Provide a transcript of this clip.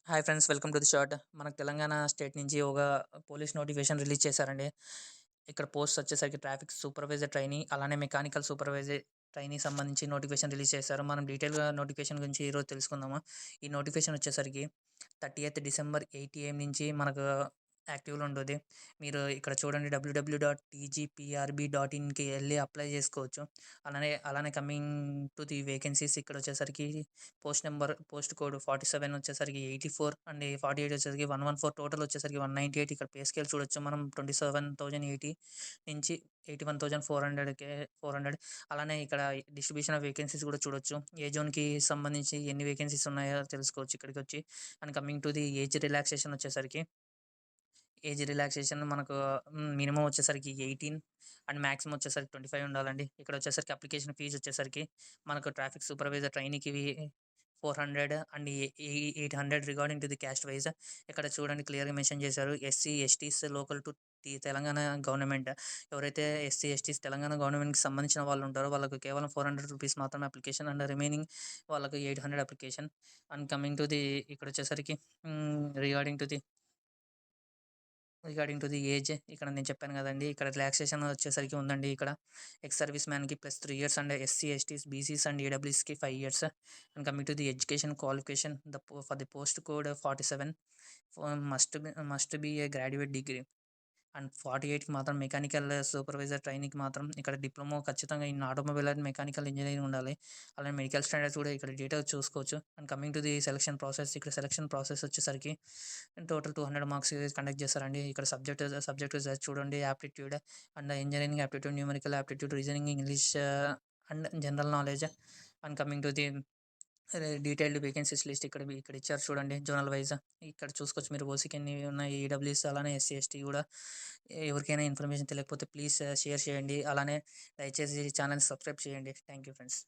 Hi friends, welcome to the short. మనకు Telangana state నుంచి ఒక పోలీస్ నోటిఫికేషన్ రిలీజ్ చేశారండి. ఇక్కడ పోస్ట్ వచ్చేసరికి ట్రాఫిక్ సూపర్వైజర్ ట్రైనీ, అలానే మెకానికల్ సూపర్వైజర్ ట్రైనీ సంబంధించి నోటిఫికేషన్ రిలీజ్ చేశారు. మనం డీటెయిల్గా నోటిఫికేషన్ గురించి ఈరోజు తెలుసుకుందాము. ఈ నోటిఫికేషన్ వచ్చేసరికి 30th డిసెంబర్ 8 AM నుంచి మనకు యాక్టివ్లో ఉంటుంది. మీరు ఇక్కడ చూడండి, www.tgprb.inకి వెళ్ళి అప్లై చేసుకోవచ్చు. అలానే కమింగ్ టు ది వేకెన్సీస్ ఇక్కడ వచ్చేసరికి పోస్ట్ కోడ్ 47 వచ్చేసరికి 84 అండ్ 48 వచ్చేసరికి 114, టోటల్ వచ్చేసరికి 198. ఇక్కడ పే స్కేల్ చూడొచ్చు మనం 27,080 నుంచి 81,400. అలానే ఇక్కడ డిస్ట్రిబ్యూషన్ ఆఫ్ వేకెన్సీస్ కూడా చూడొచ్చు. ఏ జోన్కి సంబంధించి ఎన్ని వేకెన్సీస్ ఉన్నాయో తెలుసుకోవచ్చు ఇక్కడికి వచ్చి. And coming to the age relaxation మనకు మినిమం వచ్చేసరికి 18 అండ్ మాక్సిమం వచ్చేసరికి 25 ఉండాలండి. ఇక్కడ వచ్చేసరికి అప్లికేషన్ ఫీజు వచ్చేసరికి మనకు ట్రాఫిక్ సూపర్వైజర్ ట్రైనీకి 400 and 800 regarding to the caste wise. ఇక్కడ చూడండి, క్లియర్గా మెన్షన్ చేశారు. SC STs local to the Telangana government. ఎవరైతే ఎస్సీ ఎస్టీస్ తెలంగాణ గవర్నమెంట్కి సంబంధించిన వాళ్ళు ఉంటారో వాళ్ళకు కేవలం 400 రూపీస్ మాత్రమే అప్లికేషన్, అండ్ రిమైనింగ్ వాళ్ళకు 800 application. And coming to the ఇక్కడ వచ్చేసరికి regarding to the regarding to the age, ఇక్కడ నేను చెప్పాను కదండి, ఇక్కడ రిలాక్సేషన్ వచ్చేసరికి ఉందండి. ఇక్కడ ఎక్స్ సర్వీస్ మ్యాన్కి +3 years, and SC STs BCs and ఈడబ్ల్యూస్కి 5 years. And coming to the education qualification for the post code 47 must be a graduate degree. And 48కి మాత్రం మెకానికల్ సూపర్వైజర్ ట్రైనింగ్కి మాత్రం ఇక్కడ డిప్లొమా ఖచ్చితంగా in automobile and mechanical engineering ఉండాలి. అలానే medical standards కూడా ఇక్కడ డీటెయిల్స్ చూసుకోవచ్చు. And coming to the selection process, ఇక్కడ సెలక్షన్ ప్రాసెస్ వచ్చేసరికి టోటల్ 200 మార్క్స్ కండక్ట్ చేస్తారండి. ఇక్కడ సబ్జెక్ట్ చూడండి, aptitude and engineering aptitude, numerical aptitude, reasoning, English and general knowledge. And coming to the detailed vacancies list ఇక్కడ ఇచ్చారు చూడండి, zonal wise. ఇక్కడ చూసుకోవచ్చు మీరు, ఓసీకి ఎన్ని ఉన్నాయి, ఈడబ్ల్యూఎస్ అలానే ఎస్సీ ఎస్టీ కూడా. ఎవరికైనా ఇన్ఫర్మేషన్ తెలియకపోతే ప్లీజ్ షేర్ చేయండి. అలానే దయచేసి ఛానల్ సబ్స్క్రైబ్ చేయండి. Thank you friends.